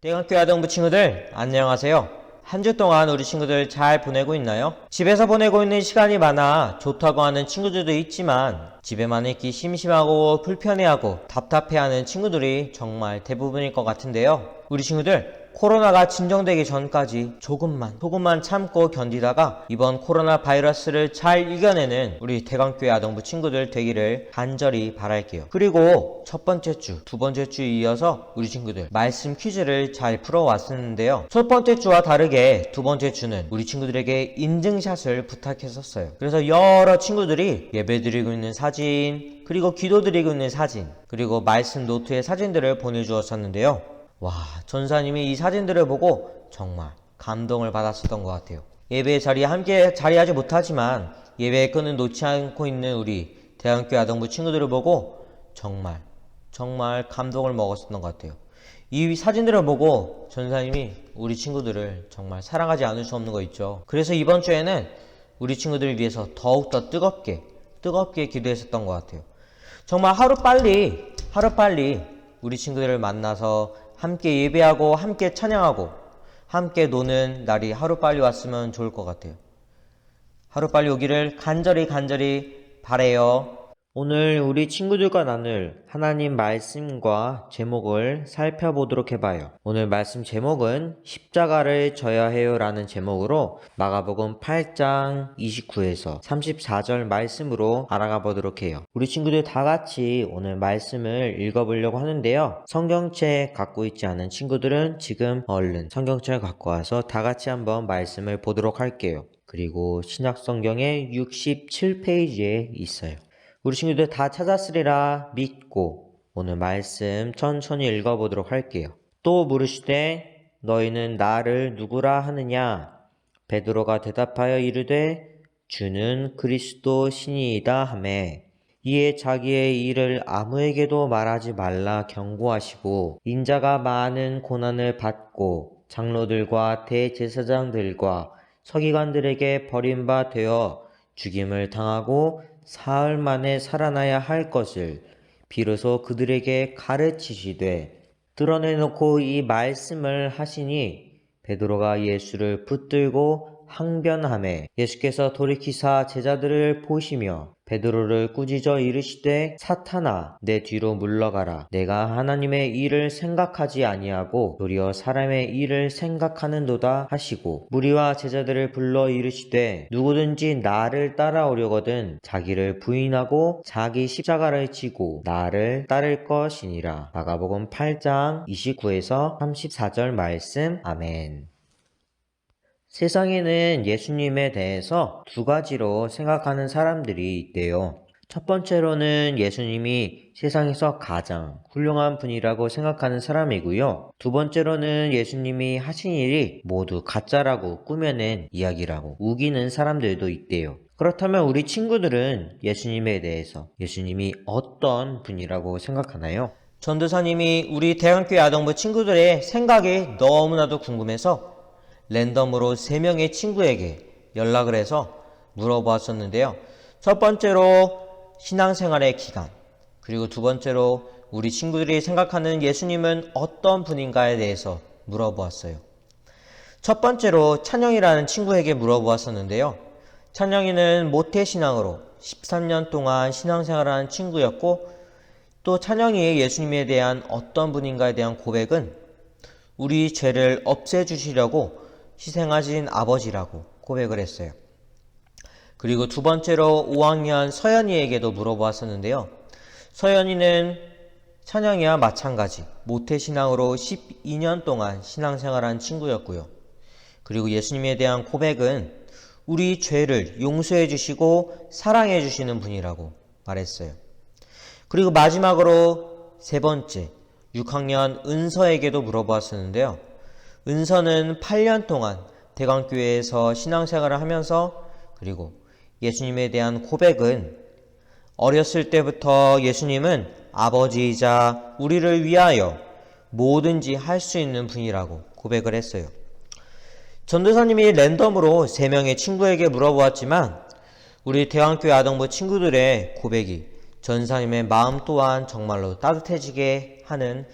대학교 아동부 친구들 안녕하세요. 한 주 동안 우리 친구들 잘 보내고 있나요? 집에서 보내고 있는 시간이 많아 좋다고 하는 친구들도 있지만 집에만 있기 심심하고 불편해하고 답답해하는 친구들이 정말 대부분일 것 같은데요. 우리 친구들 코로나가 진정되기 전까지 조금만 참고 견디다가 이번 코로나 바이러스를 잘 이겨내는 우리 대강교회 아동부 친구들 되기를 간절히 바랄게요. 그리고 첫 번째 주, 두 번째 주에 이어서 우리 친구들 말씀 퀴즈를 잘 풀어왔었는데요. 첫 번째 주와 다르게 두 번째 주는 우리 친구들에게 인증샷을 부탁했었어요. 그래서 여러 친구들이 예배드리고 있는 사진, 그리고 기도드리고 있는 사진, 그리고 말씀 노트의 사진들을 보내주었었는데요. 와, 전사님이 이 사진들을 보고 정말 감동을 받았었던 것 같아요. 예배 자리에 함께 자리하지 못하지만 예배의 끈을 놓지 않고 있는 우리 대학교 아동부 친구들을 보고 정말 감동을 먹었었던 것 같아요. 이 사진들을 보고 전사님이 우리 친구들을 정말 사랑하지 않을 수 없는 거 있죠. 그래서 이번 주에는 우리 친구들을 위해서 더욱더 뜨겁게 기도했었던 것 같아요. 정말 하루빨리 우리 친구들을 만나서 함께 예배하고 함께 찬양하고 함께 노는 날이 하루빨리 왔으면 좋을 것 같아요. 하루빨리 오기를 간절히 바래요. 오늘 우리 친구들과 나눌 하나님 말씀과 제목을 살펴보도록 해봐요. 오늘 말씀 제목은 십자가를 져야 해요 라는 제목으로 마가복음 8장 29에서 34절 말씀으로 알아가 보도록 해요. 우리 친구들 다 같이 오늘 말씀을 읽어보려고 하는데요. 성경책 갖고 있지 않은 친구들은 지금 얼른 성경책을 갖고 와서 다 같이 한번 말씀을 보도록 할게요. 그리고 신약성경의 67페이지에 있어요. 우리 친구들 다 찾았으리라 믿고 오늘 말씀 천천히 읽어보도록 할게요. 또 물으시되 너희는 나를 누구라 하느냐? 베드로가 대답하여 이르되 주는 그리스도 신이이다 하매 이에 자기의 일을 아무에게도 말하지 말라 경고하시고 인자가 많은 고난을 받고 장로들과 대제사장들과 서기관들에게 버림바 되어 죽임을 당하고 사흘 만에 살아나야 할 것을 비로소 그들에게 가르치시되 드러내놓고 이 말씀을 하시니 베드로가 예수를 붙들고 항변하매 예수께서 돌이키사 제자들을 보시며 베드로를 꾸짖어 이르시되 사탄아 내 뒤로 물러가라. 내가 하나님의 일을 생각하지 아니하고 도리어 사람의 일을 생각하는도다 하시고 무리와 제자들을 불러 이르시되 누구든지 나를 따라오려거든 자기를 부인하고 자기 십자가를 지고 나를 따를 것이니라. 마가복음 8장 29에서 34절 말씀. 아멘. 세상에는 예수님에 대해서 두 가지로 생각하는 사람들이 있대요. 첫 번째로는 예수님이 세상에서 가장 훌륭한 분이라고 생각하는 사람이고요. 두 번째로는 예수님이 하신 일이 모두 가짜라고 꾸며낸 이야기라고 우기는 사람들도 있대요. 그렇다면 우리 친구들은 예수님에 대해서 예수님이 어떤 분이라고 생각하나요? 전도사님이 우리 대학교의 아동부 친구들의 생각이 너무나도 궁금해서 랜덤으로 3명의 친구에게 연락을 해서 물어보았었는데요. 첫 번째로 신앙생활의 기간, 그리고 두 번째로 우리 친구들이 생각하는 예수님은 어떤 분인가에 대해서 물어보았어요. 첫 번째로 찬영이라는 친구에게 물어보았었는데요. 찬영이는 모태신앙으로 13년 동안 신앙생활하는 친구였고 또 찬영이의 예수님에 대한 어떤 분인가에 대한 고백은 우리 죄를 없애주시려고 희생하신 아버지라고 고백을 했어요. 그리고 두 번째로 5학년 서연이에게도 물어보았었는데요. 서연이는 찬영이와 마찬가지 모태신앙으로 12년 동안 신앙생활한 친구였고요. 그리고 예수님에 대한 고백은 우리 죄를 용서해 주시고 사랑해 주시는 분이라고 말했어요. 그리고 마지막으로 세 번째 6학년 은서에게도 물어보았었는데요. 은서는 8년 동안 대강교회에서 신앙생활을 하면서 그리고 예수님에 대한 고백은 어렸을 때부터 예수님은 아버지이자 우리를 위하여 뭐든지 할 수 있는 분이라고 고백을 했어요. 전도사님이 랜덤으로 3명의 친구에게 물어보았지만 우리 대강교회 아동부 친구들의 고백이 전사님의 마음 또한 정말로 따뜻해지게 하는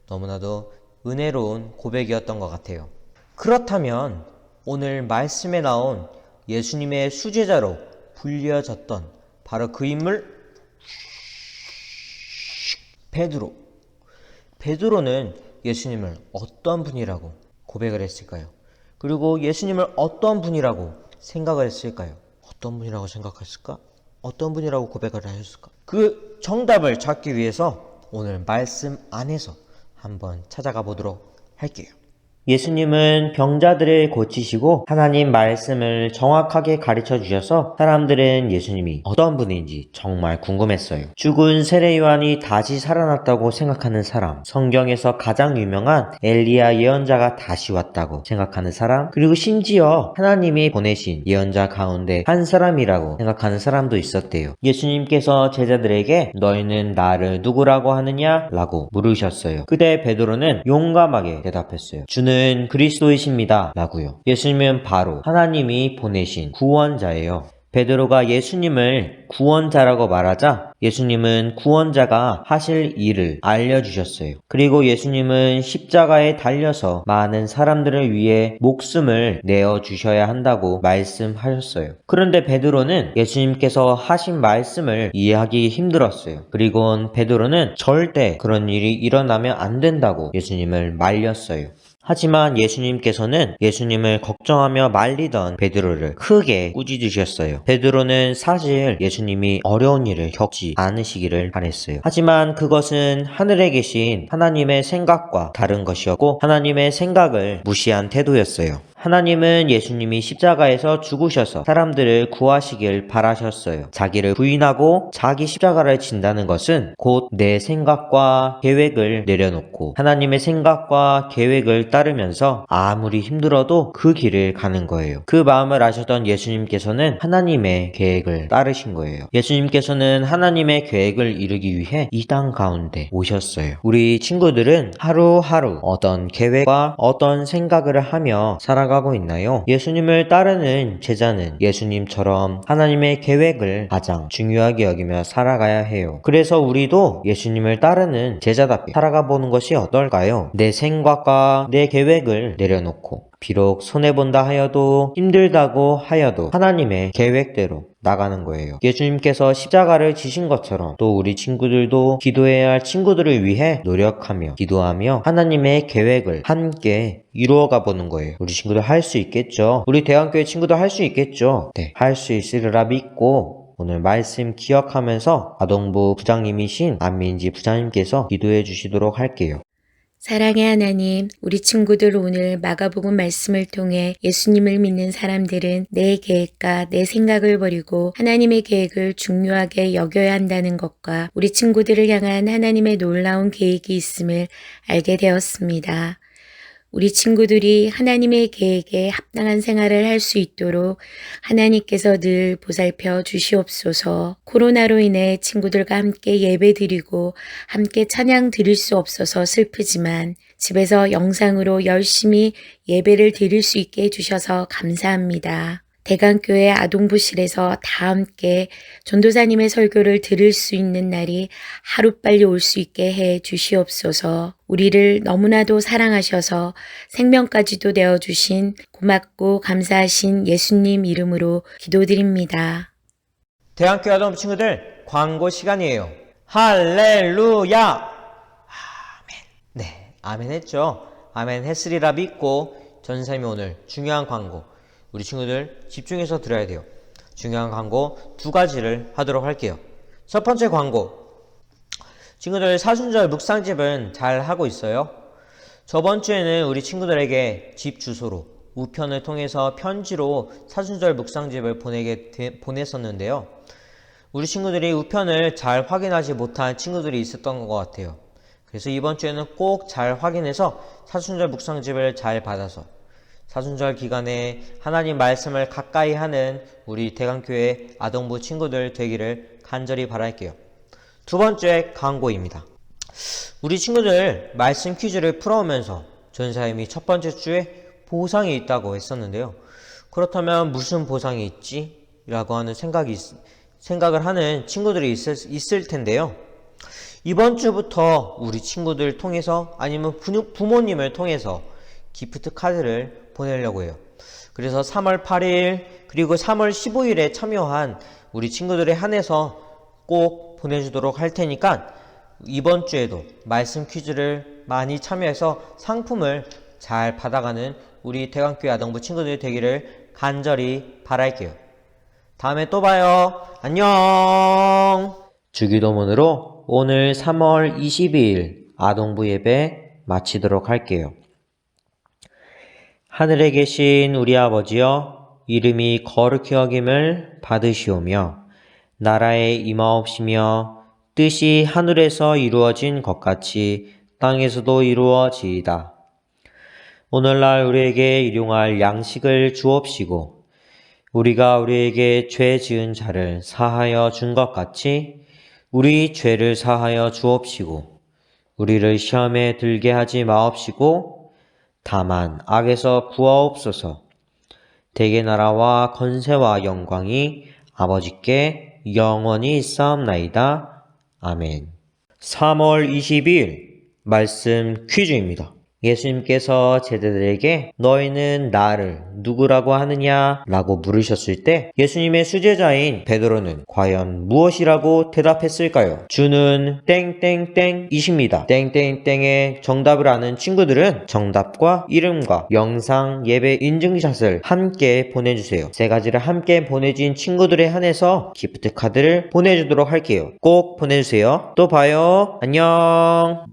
너무나도 은혜로운 고백이었던 것 같아요. 그렇다면 오늘 말씀에 나온 예수님의 수제자로 불려졌던 바로 그 인물 베드로. 베드로는 예수님을 어떤 분이라고 고백을 했을까요? 그리고 예수님을 어떤 분이라고 생각을 했을까요? 어떤 분이라고 생각했을까? 어떤 분이라고 고백을 하셨을까? 그 정답을 찾기 위해서 오늘 말씀 안에서 한번 찾아가 보도록 할게요. 예수님은 병자들을 고치시고 하나님 말씀을 정확하게 가르쳐 주셔서 사람들은 예수님이 어떤 분인지 정말 궁금했어요. 죽은 세례 요한이 다시 살아났다고 생각하는 사람, 성경에서 가장 유명한 엘리야 예언자가 다시 왔다고 생각하는 사람, 그리고 심지어 하나님이 보내신 예언자 가운데 한 사람이라고 생각하는 사람도 있었대요. 예수님께서 제자들에게 너희는 나를 누구라고 하느냐? 라고 물으셨어요. 그때 베드로는 용감하게 대답했어요. 주는 그리스도이십니다. 라고요. 예수님은 바로 하나님이 보내신 구원자예요. 베드로가 예수님을 구원자라고 말하자 예수님은 구원자가 하실 일을 알려주셨어요. 그리고 예수님은 십자가에 달려서 많은 사람들을 위해 목숨을 내어주셔야 한다고 말씀하셨어요. 그런데 베드로는 예수님께서 하신 말씀을 이해하기 힘들었어요. 그리고 베드로는 절대 그런 일이 일어나면 안 된다고 예수님을 말렸어요. 하지만 예수님께서는 예수님을 걱정하며 말리던 베드로를 크게 꾸짖으셨어요. 베드로는 사실 예수님이 어려운 일을 겪지 않으시기를 바랬어요. 하지만 그것은 하늘에 계신 하나님의 생각과 다른 것이었고 하나님의 생각을 무시한 태도였어요. 하나님은 예수님이 십자가에서 죽으셔서 사람들을 구하시길 바라셨어요. 자기를 부인하고 자기 십자가를 진다는 것은 곧 내 생각과 계획을 내려놓고 하나님의 생각과 계획을 따르면서 아무리 힘들어도 그 길을 가는 거예요. 그 마음을 아셨던 예수님께서는 하나님의 계획을 따르신 거예요. 예수님께서는 하나님의 계획을 이루기 위해 이 땅 가운데 오셨어요. 우리 친구들은 하루하루 어떤 계획과 어떤 생각을 하며 살아가고 있나요? 예수님을 따르는 제자는 예수님처럼 하나님의 계획을 가장 중요하게 여기며 살아가야 해요. 그래서 우리도 예수님을 따르는 제자답게 살아가 보는 것이 어떨까요? 내 생각과 내 계획을 내려놓고 비록 손해본다 하여도 힘들다고 하여도 하나님의 계획대로 나가는 거예요. 예수님께서 십자가를 지신 것처럼 또 우리 친구들도 기도해야 할 친구들을 위해 노력하며 기도하며 하나님의 계획을 함께 이루어가 보는 거예요. 우리 친구들 할 수 있겠죠? 우리 대한교회 친구도 할 수 있겠죠? 네, 할 수 있으리라 믿고 오늘 말씀 기억하면서 아동부 부장님이신 안민지 부장님께서 기도해 주시도록 할게요. 사랑의 하나님, 우리 친구들 오늘 마가복음 말씀을 통해 예수님을 믿는 사람들은 내 계획과 내 생각을 버리고 하나님의 계획을 중요하게 여겨야 한다는 것과 우리 친구들을 향한 하나님의 놀라운 계획이 있음을 알게 되었습니다. 우리 친구들이 하나님의 계획에 합당한 생활을 할 수 있도록 하나님께서 늘 보살펴 주시옵소서. 코로나로 인해 친구들과 함께 예배 드리고 함께 찬양 드릴 수 없어서 슬프지만 집에서 영상으로 열심히 예배를 드릴 수 있게 해주셔서 감사합니다. 대강교회 아동부실에서 다 함께 전도사님의 설교를 들을 수 있는 날이 하루빨리 올 수 있게 해 주시옵소서. 우리를 너무나도 사랑하셔서 생명까지도 내어주신 고맙고 감사하신 예수님 이름으로 기도드립니다. 대학교 아동 친구들 광고 시간이에요. 할렐루야! 아멘. 네, 아멘 했죠? 아멘 했으리라 믿고 전사님이 오늘 중요한 광고 우리 친구들 집중해서 들어야 돼요. 중요한 광고 두 가지를 하도록 할게요. 첫 번째 광고. 친구들 사순절 묵상집은 잘 하고 있어요? 저번 주에는 우리 친구들에게 집 주소로 우편을 통해서 편지로 사순절 묵상집을 보냈었는데요. 우리 친구들이 우편을 잘 확인하지 못한 친구들이 있었던 것 같아요. 그래서 이번 주에는 꼭 잘 확인해서 사순절 묵상집을 잘 받아서 사순절 기간에 하나님 말씀을 가까이 하는 우리 대강교회 아동부 친구들 되기를 간절히 바랄게요. 두 번째 광고입니다. 우리 친구들 말씀 퀴즈를 풀어오면서 전사님이 첫 번째 주에 보상이 있다고 했었는데요. 그렇다면 무슨 보상이 있지? 라고 하는 생각을 하는 친구들이 있을 텐데요. 이번 주부터 우리 친구들 통해서 아니면 부모님을 통해서 기프트 카드를 보내려고 해요. 그래서 3월 8일 그리고 3월 15일에 참여한 우리 친구들에 한해서 꼭 보내주도록 할 테니까 이번 주에도 말씀 퀴즈를 많이 참여해서 상품을 잘 받아가는 우리 대관교회 아동부 친구들 되기를 간절히 바랄게요. 다음에 또 봐요. 안녕. 주기도문으로 오늘 3월 22일 아동부 예배 마치도록 할게요. 하늘에 계신 우리 아버지여, 이름이 거룩히 여김을 받으시오며 나라에 임하옵시며 뜻이 하늘에서 이루어진 것 같이 땅에서도 이루어지이다. 오늘날 우리에게 일용할 양식을 주옵시고 우리가 우리에게 죄 지은 자를 사하여 준 것 같이 우리 죄를 사하여 주옵시고 우리를 시험에 들게 하지 마옵시고 다만 악에서 구하옵소서. 대개 나라와 권세와 영광이 아버지께 영원히 있사옵나이다. 아멘. 3월 22일 말씀 퀴즈입니다. 예수님께서 제자들에게 너희는 나를 누구라고 하느냐? 라고 물으셨을 때 예수님의 수제자인 베드로는 과연 무엇이라고 대답했을까요? 주는 땡땡땡이십니다. 땡땡땡의 정답을 아는 친구들은 정답과 이름과 영상 예배 인증샷을 함께 보내주세요. 세 가지를 함께 보내진 친구들에 한해서 기프트 카드를 보내주도록 할게요. 꼭 보내주세요. 또 봐요. 안녕.